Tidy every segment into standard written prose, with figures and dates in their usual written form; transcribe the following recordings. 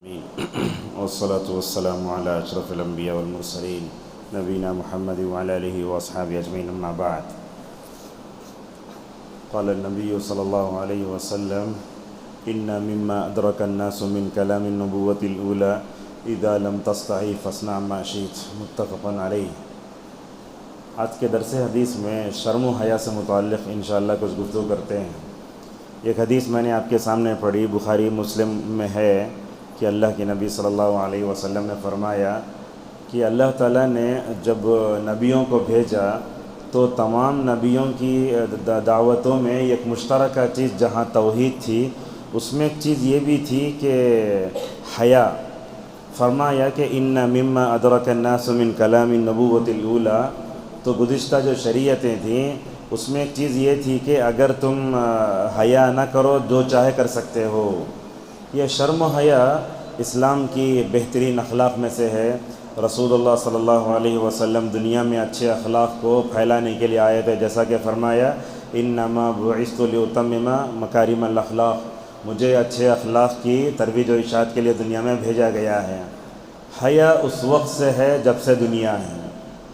والصلاة والسلام على أشرف الأنبياء والمرسلين نبينا محمد وعلى آله وأصحابه أجمعين أما بعد. قال النبي صلى الله عليه وسلم إن مما أدرك الناس من كلام النبوة الأولى إذا لم تستحي فاصنع ما شئت متفق علیہ. آج کے درس حدیث میں شرم و حیا سے متعلق انشاءاللہ کچھ گفتگو کرتے ہیں. ایک حدیث میں نے آپ کے سامنے پڑھی، بخاری مسلم میں ہے کہ اللہ کے نبی صلی اللہ علیہ وسلم نے فرمایا کہ اللہ تعالیٰ نے جب نبیوں کو بھیجا تو تمام نبیوں کی دعوتوں میں ایک مشترکہ چیز جہاں توحید تھی، اس میں ایک چیز یہ بھی تھی کہ حیا. فرمایا کہ ان مما ادرک الناس من کلام النبوۃ الاولیٰ، تو گزشتہ جو شریعتیں تھیں اس میں ایک چیز یہ تھی کہ اگر تم حیا نہ کرو جو چاہے کر سکتے ہو. یہ شرم و حیا اسلام کی بہترین اخلاق میں سے ہے. رسول اللہ صلی اللہ علیہ وسلم دنیا میں اچھے اخلاق کو پھیلانے کے لیے آئے تھے، جیسا کہ فرمایا انما بعثت لاتمم مکارم الاخلاق، مجھے اچھے اخلاق کی ترویج و ارشاد کے لیے دنیا میں بھیجا گیا ہے. حیا اس وقت سے ہے جب سے دنیا ہے،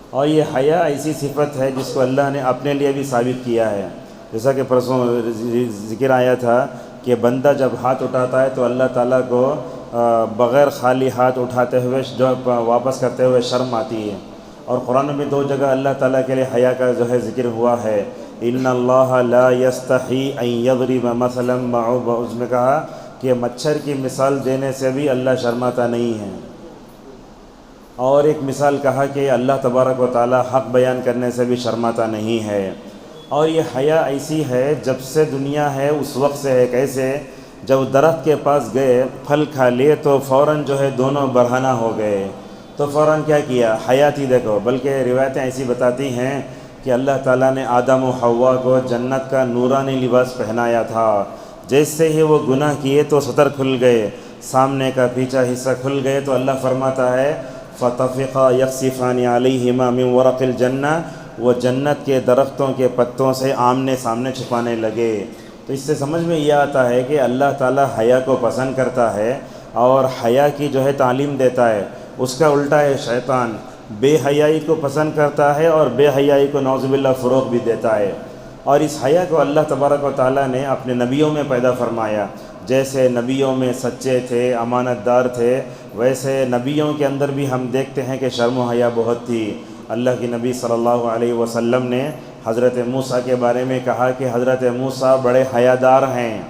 اور یہ حیا ایسی صفت ہے جس کو اللہ نے اپنے لیے بھی ثابت کیا ہے. جیسا کہ پرسوں ذکر آیا تھا کہ بندہ جب ہاتھ اٹھاتا ہے تو اللہ تعالیٰ کو بغیر خالی ہاتھ اٹھاتے ہوئے جو واپس کرتے ہوئے شرم آتی ہے. اور قرآن میں دو جگہ اللہ تعالیٰ کے لیے حیا کا جو ہے ذکر ہوا ہے، ان اللہ لا یستحی ان یضرب مثلا بعوضہ، اس میں کہا کہ مچھر کی مثال دینے سے بھی اللہ شرماتا نہیں ہے. اور ایک مثال کہا کہ اللہ تبارک و تعالیٰ حق بیان کرنے سے بھی شرماتا نہیں ہے. اور یہ حیا ایسی ہے جب سے دنیا ہے اس وقت سے ہے. کیسے؟ جب درخت کے پاس گئے پھل کھا لیے تو فوراً جو ہے دونوں برہنہ ہو گئے، تو فوراً کیا کیا؟ حیا تھی. دیکھو، بلکہ روایتیں ایسی بتاتی ہیں کہ اللہ تعالیٰ نے آدم و حوا کو جنت کا نورانی لباس پہنایا تھا. جیسے ہی وہ گناہ کیے تو سطر کھل گئے، سامنے کا پیچھا حصہ کھل گئے، تو اللہ فرماتا ہے فَطَفِقَا يَخْصِفَانِ عَلَيْهِمَا مِنْ وَرَقِ الْجَنَّةِ، وہ جنت کے درختوں کے پتوں سے آمنے سامنے چھپانے لگے. تو اس سے سمجھ میں یہ آتا ہے کہ اللہ تعالیٰ حیا کو پسند کرتا ہے اور حیا کی جو ہے تعلیم دیتا ہے. اس کا الٹا ہے شیطان، بے حیائی کو پسند کرتا ہے اور بے حیائی کو نعوذ باللہ فروغ بھی دیتا ہے. اور اس حیا کو اللہ تبارک و تعالیٰ نے اپنے نبیوں میں پیدا فرمایا. جیسے نبیوں میں سچے تھے، امانت دار تھے، ویسے نبیوں کے اندر بھی ہم دیکھتے ہیں کہ شرم و حیا بہت تھی. اللہ کے نبی صلی اللہ علیہ وسلم نے حضرت موسیٰ کے بارے میں کہا کہ حضرت موسیٰ بڑے حیادار ہیں.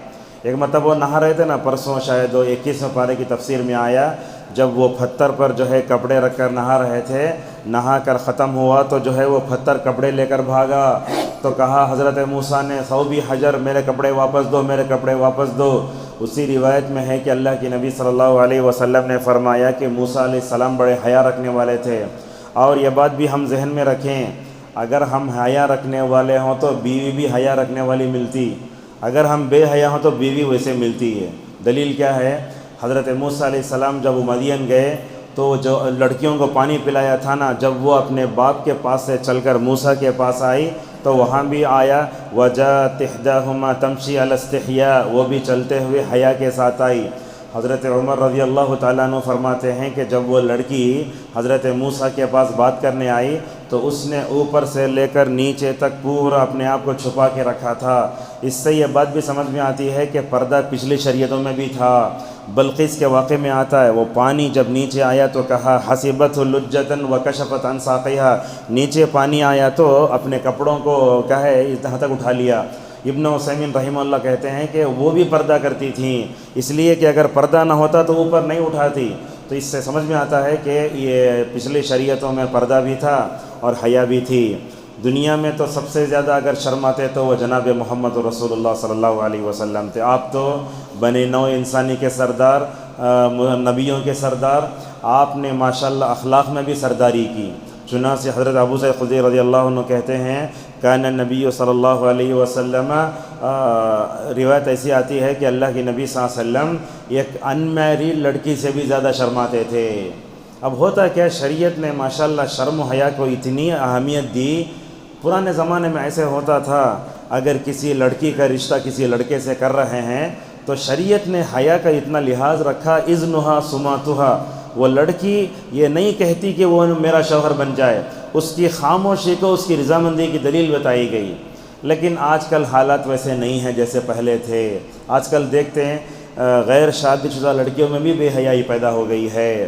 ایک مطلب وہ نہا رہے تھے نا، پرسوں شاید 21ویں پارے کی تفسیر میں آیا، جب وہ پتھر پر جو ہے کپڑے رکھ کر نہا رہے تھے، نہا کر ختم ہوا تو جو ہے وہ پتھر کپڑے لے کر بھاگا. تو کہا حضرت موسیٰ نے ثوبی حجر، میرے کپڑے واپس دو، میرے کپڑے واپس دو. اسی روایت میں ہے کہ اللہ کے نبی صلی اللہ علیہ وسلم نے فرمایا کہ موسیٰ علیہ السلام بڑے حیا رکھنے والے تھے. اور یہ بات بھی ہم ذہن میں رکھیں، اگر ہم حیا رکھنے والے ہوں تو بیوی بھی حیا رکھنے والی ملتی، اگر ہم بے حیا ہوں تو بیوی ویسے ملتی ہے. دلیل کیا ہے؟ حضرت موسیٰ علیہ السلام جب وہ مدین گئے تو جو لڑکیوں کو پانی پلایا تھا نا، جب وہ اپنے باپ کے پاس سے چل کر موسیٰ کے پاس آئی تو وہاں بھی آیا وَجَاءَتْ إِحْدَاهُمَا تَمْشِي عَلَى اسْتِحْيَاء، وہ بھی چلتے ہوئے حیا کے ساتھ آئی. حضرت عمر رضی اللہ تعالیٰ عنہ فرماتے ہیں کہ جب وہ لڑکی حضرت موسیٰ کے پاس بات کرنے آئی تو اس نے اوپر سے لے کر نیچے تک پورا اپنے آپ کو چھپا کے رکھا تھا. اس سے یہ بات بھی سمجھ میں آتی ہے کہ پردہ پچھلی شریعتوں میں بھی تھا. بلقیس کے واقعے میں آتا ہے، وہ پانی جب نیچے آیا تو کہا حسبتہ لجۃ وکشفت عن ساقیہا، نیچے پانی آیا تو اپنے کپڑوں کو کہے یہاں تک اٹھا لیا. ابن عثیمین رحمہ اللہ کہتے ہیں کہ وہ بھی پردہ کرتی تھیں، اس لیے کہ اگر پردہ نہ ہوتا تو اوپر نہیں اٹھاتی. تو اس سے سمجھ میں آتا ہے کہ یہ پچھلی شریعتوں میں پردہ بھی تھا اور حیا بھی تھی. دنیا میں تو سب سے زیادہ اگر شرماتے تو وہ جناب محمد رسول اللہ صلی اللہ علیہ وسلم تھے. آپ تو بنی نوع انسانی کے سردار، نبیوں کے سردار، آپ نے ماشاءاللہ اخلاق میں بھی سرداری کی. چنانچہ حضرت ابو سعید خدری رضی اللہ عنہ کہتے ہیں کان النبی صلی اللہ علیہ وسلم، روایت ایسی آتی ہے کہ اللہ کے نبی صلی اللہ علیہ وسلم ایک ان میریڈ لڑکی سے بھی زیادہ شرماتے تھے. اب ہوتا کیا، شریعت نے ماشاءاللہ شرم و حیا کو اتنی اہمیت دی. پرانے زمانے میں ایسے ہوتا تھا، اگر کسی لڑکی کا رشتہ کسی لڑکے سے کر رہے ہیں تو شریعت نے حیا کا اتنا لحاظ رکھا، اذنھا سماتھا، وہ لڑکی یہ نہیں کہتی کہ وہ میرا شوہر بن جائے، اس کی خاموشی کو اس کی رضامندی کی دلیل بتائی گئی۔ لیکن آج کل حالات ویسے نہیں ہیں جیسے پہلے تھے۔ آج کل دیکھتے ہیں غیر شادی شدہ لڑکیوں میں بھی بے حیائی پیدا ہو گئی ہے۔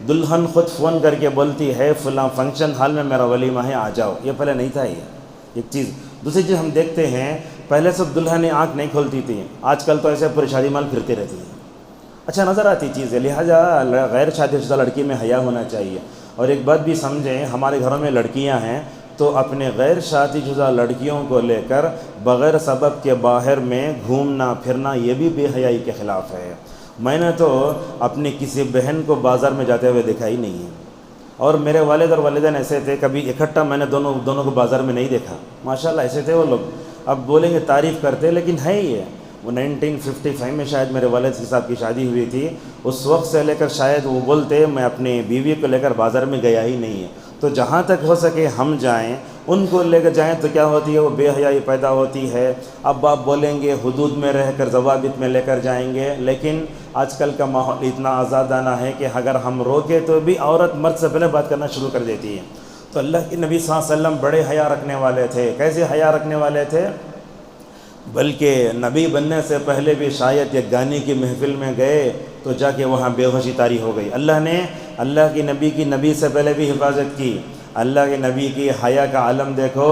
دلہن خود فون کر کے بولتی ہے فلاں فنکشن ہال میں میرا ولیمہ ہے، آ جاؤ۔ یہ پہلے نہیں تھا۔ یہ ایک چیز۔ دوسری چیز ہم دیکھتے ہیں پہلے سب دلہنیں آنکھ نہیں کھولتی تھیں، آج کل تو ایسے پوری شادی مال پھرتی رہتی ہیں۔ اچھا نظر آتی چیز ہے، لہٰذا غیر شادی شدہ لڑکی میں حیا ہونا چاہیے۔ اور ایک بات بھی سمجھیں، ہمارے گھروں میں لڑکیاں ہیں تو اپنے غیر شادی شدہ لڑکیوں کو لے کر بغیر سبب کے باہر میں گھومنا پھرنا یہ بھی بے حیائی کے خلاف ہے۔ میں نے تو اپنی کسی بہن کو بازار میں جاتے ہوئے دیکھا ہی نہیں ہے، اور میرے والد اور والدین ایسے تھے، کبھی اکٹھا میں نے دونوں کو بازار میں نہیں دیکھا۔ ماشاءاللہ ایسے تھے وہ لوگ۔ اب بولیں گے تعریف کرتے، لیکن ہے ہی ہے۔ وہ 1955 میں شاید میرے والد صاحب کی شادی ہوئی تھی، اس وقت سے لے کر شاید وہ بولتے میں اپنی بیوی کو لے کر بازار میں گیا ہی نہیں ہے۔ تو جہاں تک ہو سکے ہم جائیں، ان کو لے کر جائیں تو کیا ہوتی ہے، وہ بے حیائی پیدا ہوتی ہے۔ اب آپ بولیں گے حدود میں رہ کر ضوابط میں لے کر جائیں گے، لیکن آج کل کا ماحول اتنا آزادانہ ہے کہ اگر ہم روکے تو بھی عورت مرد سے پہلے بات کرنا شروع کر دیتی ہے۔ تو اللہ کے نبی صلی اللہ علیہ وسلم بڑے حیا رکھنے والے تھے۔ کیسے حیا رکھنے والے تھے؟ بلکہ نبی بننے سے پہلے بھی شاید ایک گانے کی محفل میں گئے تو جا کے وہاں بے ہوشی طاری ہو گئی۔ اللہ نے اللہ کی نبی کی نبی سے پہلے بھی حفاظت کی۔ اللہ کے نبی کی حیا کا عالم دیکھو،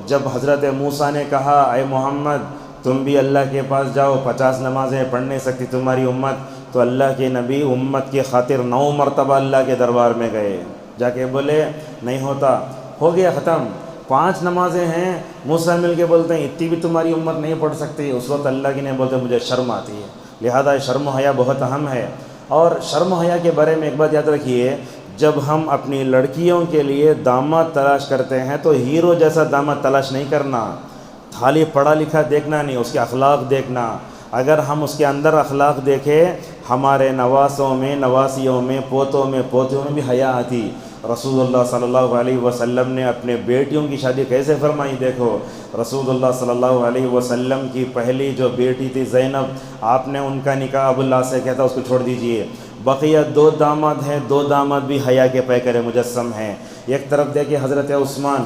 جب حضرت موسیٰ نے کہا اے محمد تم بھی اللہ کے پاس جاؤ، 50 نمازیں پڑھ نہیں سکتی تمہاری امت، تو اللہ کے نبی امت کی خاطر 9 مرتبہ اللہ کے دربار میں گئے، جا کے بولے نہیں ہوتا، ہو گیا ختم، 5 نمازیں ہیں۔ موسیٰ مل کے بولتے ہیں اتنی بھی تمہاری امت نہیں پڑھ سکتی۔ اس وقت اللہ کی نہیں بولتے مجھے شرم آتی ہے۔ لہذا شرم و حیا بہت اہم ہے۔ اور شرم و حیا کے بارے میں ایک بات یاد رکھیے، جب ہم اپنی لڑکیوں کے لیے داماد تلاش کرتے ہیں تو ہیرو جیسا داماد تلاش نہیں کرنا، خالی پڑھا لکھا دیکھنا نہیں، اس کے اخلاق دیکھنا۔ اگر ہم اس کے اندر اخلاق دیکھیں، ہمارے نواسوں میں، نواسیوں میں، پوتوں میں، پوتیوں میں بھی حیا آتی۔ رسول اللہ صلی اللہ علیہ وسلم نے اپنے بیٹیوں کی شادی کیسے فرمائی دیکھو۔ رسول اللہ صلی اللہ علیہ وسلم کی پہلی جو بیٹی تھی زینب، آپ نے ان کا نکاح ابو اللہ سے کہتا اس کو چھوڑ دیجئے۔ بقیہ 2 داماد ہیں، 2 داماد بھی حیا کے پیکر مجسم ہیں۔ ایک طرف دیکھیں حضرت عثمان،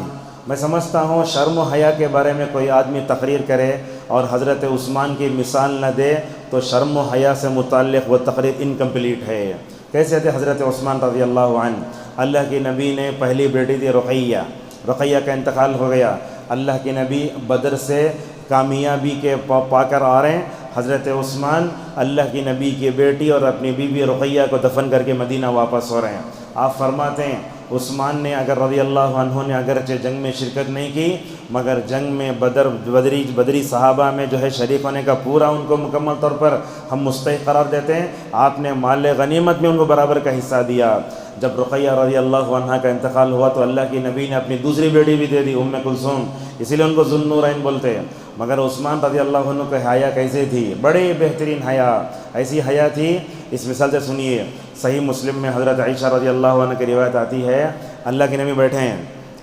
میں سمجھتا ہوں شرم و حیا کے بارے میں کوئی آدمی تقریر کرے اور حضرت عثمان کی مثال نہ دے تو شرم و حیا سے متعلق وہ تقریر انکمپلیٹ ہے۔ کیسے تھے حضرت عثمان رضی اللہ عنہ؟ اللہ کے نبی نے پہلی بیٹی تھی رقیہ کا انتقال ہو گیا۔ اللہ کے نبی بدر سے کامیابی کے پا کر آ رہے ہیں، حضرت عثمان اللہ کی نبی کی بیٹی اور اپنی بیوی رقیہ کو دفن کر کے مدینہ واپس ہو رہے ہیں۔ آپ فرماتے ہیں عثمان نے اگر رضی اللہ عنہ نے اگرچہ جنگ میں شرکت نہیں کی، مگر جنگ میں بدری صحابہ میں جو ہے شریک ہونے کا پورا ان کو مکمل طور پر ہم مستحق قرار دیتے ہیں۔ آپ نے مال غنیمت میں ان کو برابر کا حصہ دیا۔ جب رقیہ رضی اللہ عنہ کا انتقال ہوا تو اللہ کی نبی نے اپنی دوسری بیٹی بھی دے دی، ام کلثوم، اسی لیے ان کو ذو النورین بولتے ہیں۔ مگر عثمان رضی اللہ عنہ کا حیا کیسے تھی؟ بڑے بہترین حیا، ایسی حیا تھی، اس مثال سے سنیے۔ صحیح مسلم میں حضرت عائشہ رضی اللہ عنہ کی روایت آتی ہے، اللہ کے نبی بیٹھے ہیں،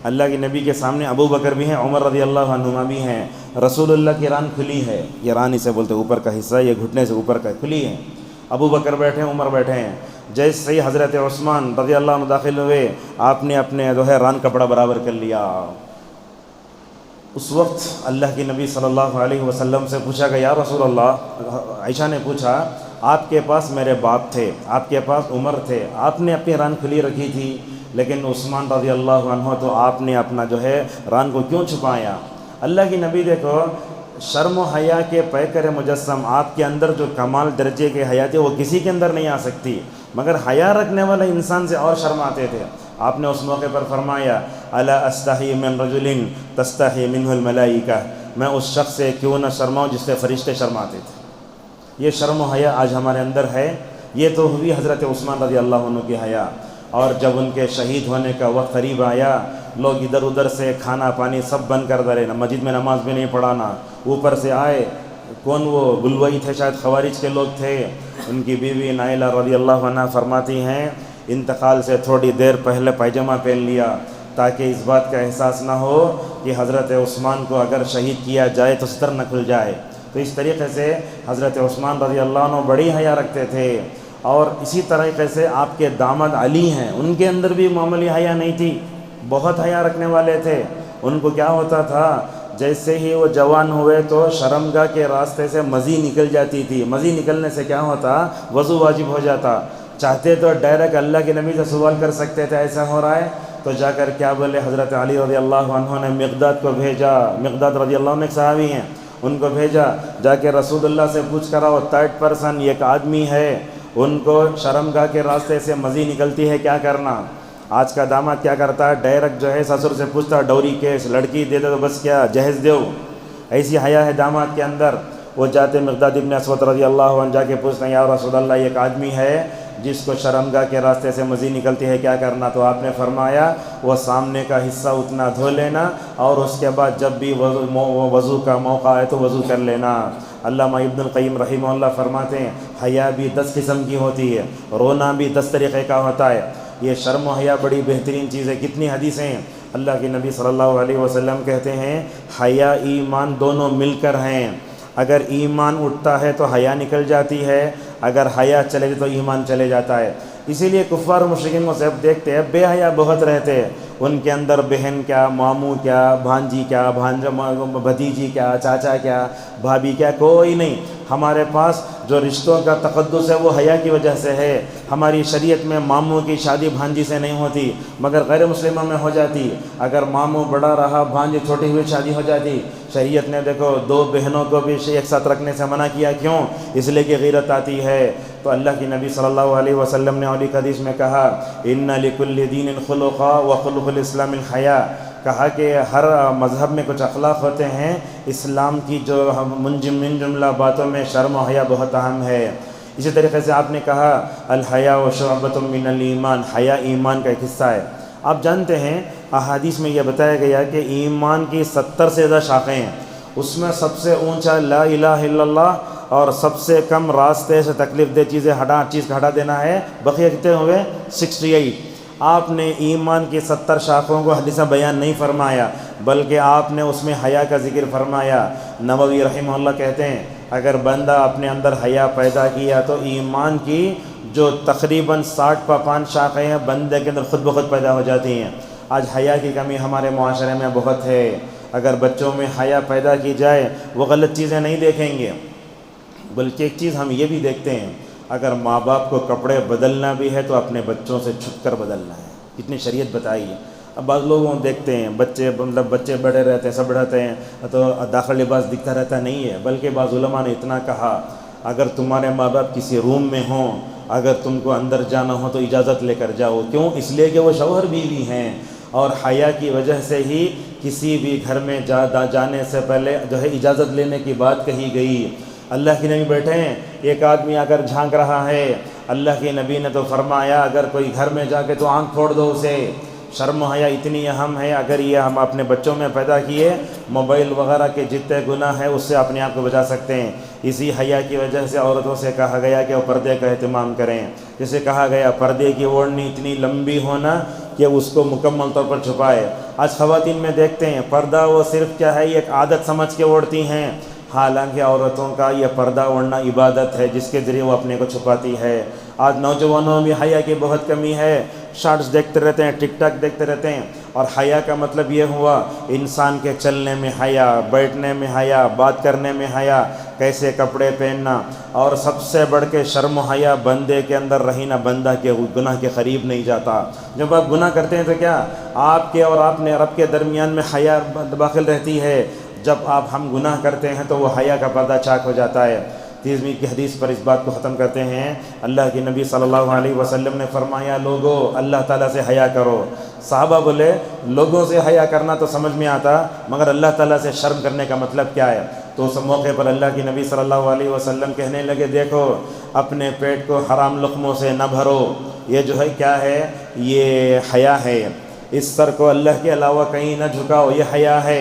اللہ کے نبی کے سامنے ابو بکر بھی ہیں، عمر رضی اللہ عنہما بھی ہیں، رسول اللہ کی ران کھلی ہے، یہ ران اسے بولتے اوپر کا حصہ، یہ گھٹنے سے اوپر کا کھلی ہے، ابو بکر بیٹھے ہیں، عمر بیٹھے ہیں۔ جیسے ہی حضرت عثمان رضی اللہ عنہ داخل ہوئے، آپ نے اپنے جو ہے ران کپڑا برابر کر لیا۔ اس وقت اللہ کے نبی صلی اللہ علیہ وسلم سے پوچھا کہ یا رسول اللہ، عائشہ نے پوچھا آپ کے پاس میرے باپ تھے، آپ کے پاس عمر تھے، آپ نے اپنی ران کھلی رکھی تھی، لیکن عثمان رضی اللہ عنہ تو آپ نے اپنا جو ہے ران کو کیوں چھپایا؟ اللہ کی نبی دیکھو، شرم و حیا کے پیکر مجسم، آپ کے اندر جو کمال درجے کے حیا تھے وہ کسی کے اندر نہیں آ سکتی، مگر حیا رکھنے والے انسان سے اور شرماتے تھے۔ آپ نے اس موقع پر فرمایا الا استحی من رجل تستحی منہ الملائکہ، میں اس شخص سے کیوں نہ شرماؤں جس سے فرشتے شرماتے تھے۔ یہ شرم و حیا آج ہمارے اندر ہے۔ یہ تو ہوئی حضرت عثمان رضی اللہ عنہ کی حیا۔ اور جب ان کے شہید ہونے کا وقت قریب آیا، لوگ ادھر ادھر سے کھانا پانی سب بند کر دے، مسجد میں نماز بھی نہیں پڑھانا، اوپر سے آئے کون وہ بلوئی تھے، شاید خوارج کے لوگ تھے، ان کی بیوی نائلہ رضی اللہ عنہ فرماتی ہیں انتقال سے تھوڑی دیر پہلے پائجامہ پہن لیا تاکہ اس بات کا احساس نہ ہو کہ حضرت عثمان کو اگر شہید کیا جائے تو ستر نہ کھل جائے۔ تو تو اس طریقے سے حضرت عثمان رضی اللہ عنہ بڑی حیا رکھتے تھے، اور اسی طریقے سے آپ کے داماد علی ہیں، ان کے اندر بھی معمولی حیا نہیں تھی، بہت حیا رکھنے والے تھے۔ ان کو کیا ہوتا تھا، جیسے ہی وہ جوان ہوئے تو شرمگاہ کے راستے سے مزی نکل جاتی تھی، مزی نکلنے سے کیا ہوتا، وضو واجب ہو جاتا، چاہتے تو ڈائریکٹ اللہ کے نبی سے سوال کر سکتے تھے ایسا ہو رہا ہے، تو جا کر کیا بولے، حضرت علی رضی اللہ عنہ نے مقداد کو بھیجا، مقداد رضی اللہ عنہ ایک صحابی ہیں، ان کو بھیجا، جا کے رسول اللہ سے پوچھ کر آؤ، تھرڈ پرسن ایک آدمی ہے، ان کو شرمگاہ کے راستے سے مزی نکلتی ہے، کیا کرنا۔ آج کا داماد کیا کرتا ہے، ڈائریکٹ جو ہے سسر سے پوچھتا، ڈوری کیس لڑکی دے دے تو بس کیا جہیز دیو، ایسی حیا ہے داماد کے اندر۔ وہ جاتے مقداد ابن اسود رضی اللہ عنہ، جا کے پوچھتے ہیں، یا رسول اللہ ایک آدمی ہے جس کو شرمگاہ کے راستے سے مزی نکلتی ہے، کیا کرنا؟ تو آپ نے فرمایا وہ سامنے کا حصہ اتنا دھو لینا، اور اس کے بعد جب بھی وضو کا موقع آئے تو وضو کر لینا۔ علامہ ابن القیم رحمہ اللہ فرماتے ہیں، حیا بھی 10 قسم کی ہوتی ہے، رونا بھی 10 طریقے کا ہوتا ہے۔ یہ شرم و حیا بڑی بہترین چیز ہے۔ کتنی حدیثیں ہیں، اللہ کے نبی صلی اللہ علیہ وسلم کہتے ہیں، حیا ایمان دونوں مل کر ہیں، اگر ایمان اٹھتا ہے تو حیا نکل جاتی ہے، اگر حیا چلے جائے تو ایمان چلے جاتا ہے۔ اسی لیے کفار و مشرکین کو صرف دیکھتے ہیں، بے حیا بہت رہتے ہیں، ان کے اندر بہن کیا، ماموں کیا، بھانجی کیا، بھتیجی کیا، چاچا کیا، بھابھی کیا، کوئی نہیں۔ ہمارے پاس جو رشتوں کا تقدس ہے وہ حیا کی وجہ سے ہے۔ ہماری شریعت میں ماموں کی شادی بھانجی سے نہیں ہوتی، مگر غیر مسلموں میں ہو جاتی۔ اگر ماموں بڑا رہا، بھانجی چھوٹی ہوئی شادی ہو جاتی۔ شریعت نے دیکھو 2 بہنوں کو بھی ایک ساتھ رکھنے سے منع کیا، کیوں؟ اس لیے کہ غیرت آتی ہے۔ تو اللہ کی نبی صلی اللہ علیہ وسلم نے علی حدیث میں کہا، ان لکل دین خلقا وخلق الاسلام الحیا، کہا کہ ہر مذہب میں کچھ اخلاق ہوتے ہیں، اسلام کی جو من جملہ باتوں میں شرم و حیا بہت اہم ہے۔ اسی طریقے سے آپ نے کہا، الحیا شعبۃ من الایمان، حیا ایمان کا ایک حصہ ہے۔ آپ جانتے ہیں احادیث میں یہ بتایا گیا کہ ایمان کی 70 سے زیادہ شاخیں ہیں، اس میں سب سے اونچا لا الہ الا اللہ، اور سب سے کم راستے سے تکلیف دہ چیز کا ہٹا دینا ہے۔ بقیہ کتنے ہوئے؟ 68۔ آپ نے ایمان کی 70 شاخوں کو حدیث بیان نہیں فرمایا، بلکہ آپ نے اس میں حیا کا ذکر فرمایا۔ نووی رحمہ اللہ کہتے ہیں، اگر بندہ اپنے اندر حیا پیدا کیا تو ایمان کی جو تقریباً 60 شاخیں ہیں بندے کے اندر خود بخود پیدا ہو جاتی ہیں۔ آج حیا کی کمی ہمارے معاشرے میں بہت ہے۔ اگر بچوں میں حیا پیدا کی جائے، وہ غلط چیزیں نہیں دیکھیں گے، بلکہ ایک چیز ہم یہ بھی دیکھتے ہیں، اگر ماں باپ کو کپڑے بدلنا بھی ہے تو اپنے بچوں سے چھپ کر بدلنا ہے۔ کتنی شریعت بتائی ہے۔ اب بعض لوگوں دیکھتے ہیں بچے بڑے رہتے ہیں، سب رہتے ہیں تو داخل لباس دکھتا رہتا نہیں ہے، بلکہ بعض علماء نے اتنا کہا، اگر تمہارے ماں باپ کسی روم میں ہوں، اگر تم کو اندر جانا ہو تو اجازت لے کر جاؤ۔ کیوں؟ اس لیے کہ وہ شوہر بیوی ہیں، اور حیا کی وجہ سے ہی کسی بھی گھر میں جانے سے پہلے جو ہے اجازت لینے کی بات کہی گئی۔ اللہ کے نبی بیٹھے ہیں، ایک آدمی اگر جھانک رہا ہے، اللہ کے نبی نے تو فرمایا اگر کوئی گھر میں جا کے تو آنکھ پھوڑ دو اسے۔ شرم و حیا اتنی اہم ہے، اگر یہ ہم اپنے بچوں میں پیدا کیے، موبائل وغیرہ کے جتنے گناہ ہیں اس سے اپنے آپ کو بچا سکتے ہیں۔ اسی حیا کی وجہ سے عورتوں سے کہا گیا کہ وہ پردے کا اہتمام کریں، جسے کہا گیا پردے کی اوڑھنی اتنی لمبی ہونا کہ اس کو مکمل طور پر چھپائے۔ آج خواتین میں دیکھتے ہیں پردہ وہ صرف کیا ہے، ایک عادت سمجھ کے اوڑھتی ہیں، حالانکہ عورتوں کا یہ پردہ اوڑھنا عبادت ہے جس کے ذریعے وہ اپنے کو چھپاتی ہے۔ آج نوجوانوں میں حیا کی بہت کمی ہے، شارٹس دیکھتے رہتے ہیں، ٹک ٹاک دیکھتے رہتے ہیں۔ اور حیا کا مطلب یہ ہوا انسان کے چلنے میں حیا، بیٹھنے میں حیا، بات کرنے میں حیا، کیسے کپڑے پہننا، اور سب سے بڑھ کے شرم و حیا بندے کے اندر رہی نہ، بندہ کے گناہ کے قریب نہیں جاتا۔ جب آپ گناہ کرتے ہیں تو کیا آپ کے اور آپ نے رب کے درمیان میں حیا داخل رہتی ہے، جب ہم گناہ کرتے ہیں تو وہ حیا کا پردہ چاک ہو جاتا ہے۔ تیسویں کی حدیث پر اس بات کو ختم کرتے ہیں۔ اللہ کے نبی صلی اللہ علیہ وسلم نے فرمایا، لوگو اللہ تعالیٰ سے حیا کرو۔ صحابہ بولے لوگوں سے حیا کرنا تو سمجھ میں آتا، مگر اللہ تعالیٰ سے شرم کرنے کا مطلب کیا ہے؟ تو اس موقع پر اللہ کے نبی صلی اللہ علیہ وسلم کہنے لگے، دیکھو اپنے پیٹ کو حرام لقموں سے نہ بھرو، یہ جو ہے کیا ہے، یہ حیا ہے۔ اس سر کو اللہ کے علاوہ کہیں نہ جھکاؤ، یہ حیا ہے۔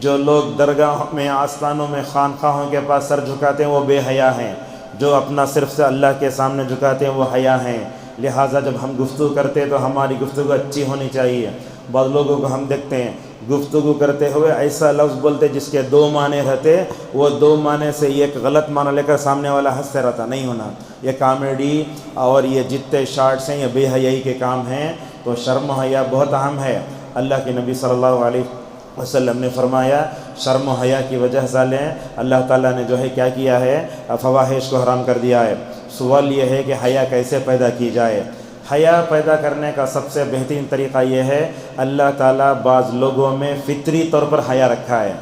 جو لوگ درگاہوں میں، آستانوں میں، خانقاہوں کے پاس سر جھکاتے ہیں وہ بے حیا ہیں، جو اپنا صرف سے اللہ کے سامنے جھکاتے ہیں وہ حیا ہیں۔ لہٰذا جب ہم گفتگو کرتے ہیں تو ہماری گفتگو اچھی ہونی چاہیے۔ بعض لوگوں کو ہم دیکھتے ہیں گفتگو کرتے ہوئے ایسا لفظ بولتے جس کے دو معنی رہتے، وہ دو معنی سے ایک غلط معنی لے کر سامنے والا ہنستے رہتا، نہیں ہونا۔ یہ کامیڈی اور یہ جتنے شارٹس ہیں یہ بے حیائی کے کام ہیں، تو شرم و حیا بہت اہم ہے۔ اللہ کے نبی صلی اللہ علیہ وسلم نے فرمایا شرم و حیا کی وجہ سے اللہ تعالیٰ نے جو ہے کیا کیا ہے، فواحش کو حرام کر دیا ہے۔ سوال یہ ہے کہ حیا کیسے پیدا کی جائے؟ حیا پیدا کرنے کا سب سے بہترین طریقہ یہ ہے، اللہ تعالیٰ بعض لوگوں میں فطری طور پر حیا رکھا ہے۔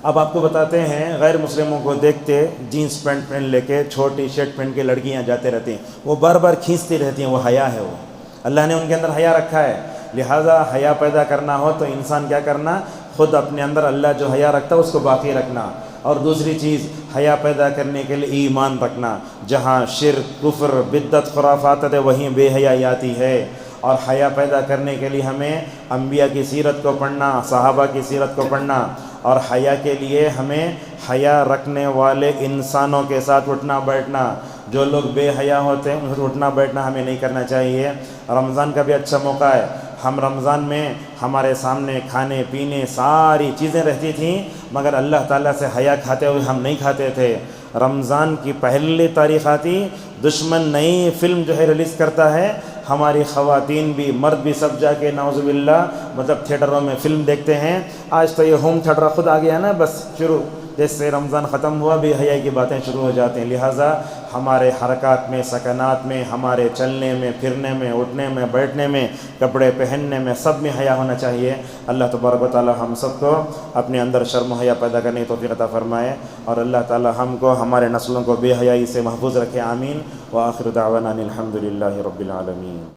اب آپ کو بتاتے ہیں، غیر مسلموں کو دیکھتے جینس پینٹ پہن لے کے چھوٹی شرٹ پہن کے لڑکیاں جاتے رہتی ہیں، وہ بار بار کھینچتی رہتی ہیں، وہ حیا ہے، وہ اللہ نے ان کے اندر حیا رکھا ہے۔ لہٰذا حیا پیدا کرنا ہو تو انسان کیا کرنا، خود اپنے اندر اللہ جو حیا رکھتا ہے اس کو باقی رکھنا، اور دوسری چیز حیا پیدا کرنے کے لیے ایمان رکھنا۔ جہاں شرک، کفر، بدعت، خرافات ہے وہیں بے حیائی آتی ہے۔ اور حیا پیدا کرنے کے لیے ہمیں انبیاء کی سیرت کو پڑھنا، صحابہ کی سیرت کو پڑھنا، اور حیا کے لیے ہمیں حیا رکھنے والے انسانوں کے ساتھ اٹھنا بیٹھنا۔ جو لوگ بے حیا ہوتے ہیں ان سے اٹھنا بیٹھنا ہمیں نہیں کرنا چاہیے۔ رمضان کا بھی اچھا موقع ہے، ہم رمضان میں ہمارے سامنے کھانے پینے ساری چیزیں رہتی تھیں، مگر اللہ تعالیٰ سے حیا کھاتے ہوئے ہم نہیں کھاتے تھے۔ رمضان کی پہلی تاریخ آتی، دشمن نئی فلم جو ہے ریلیز کرتا ہے، ہماری خواتین بھی مرد بھی سب جا کے نعوذ باللہ مطلب تھیٹروں میں فلم دیکھتے ہیں۔ آج تو یہ ہوم تھیٹر خود آ گیا نا، بس شروع جیسے رمضان ختم ہوا بے حیائی کی باتیں شروع ہو جاتی ہیں۔ لہٰذا ہمارے حرکات میں، سکنات میں، ہمارے چلنے میں، پھرنے میں، اٹھنے میں، بیٹھنے میں، کپڑے پہننے میں، سب میں حیا ہونا چاہیے۔ اللہ تبارک و تعالی ہم سب کو اپنے اندر شرم و حیا پیدا کرنے کی توفیق عطا فرمائے، اور اللہ تعالی ہم کو ہمارے نسلوں کو بے حیائی سے محفوظ رکھے، آمین۔ وآخر دعوانا ان الحمد للہ رب العالمین۔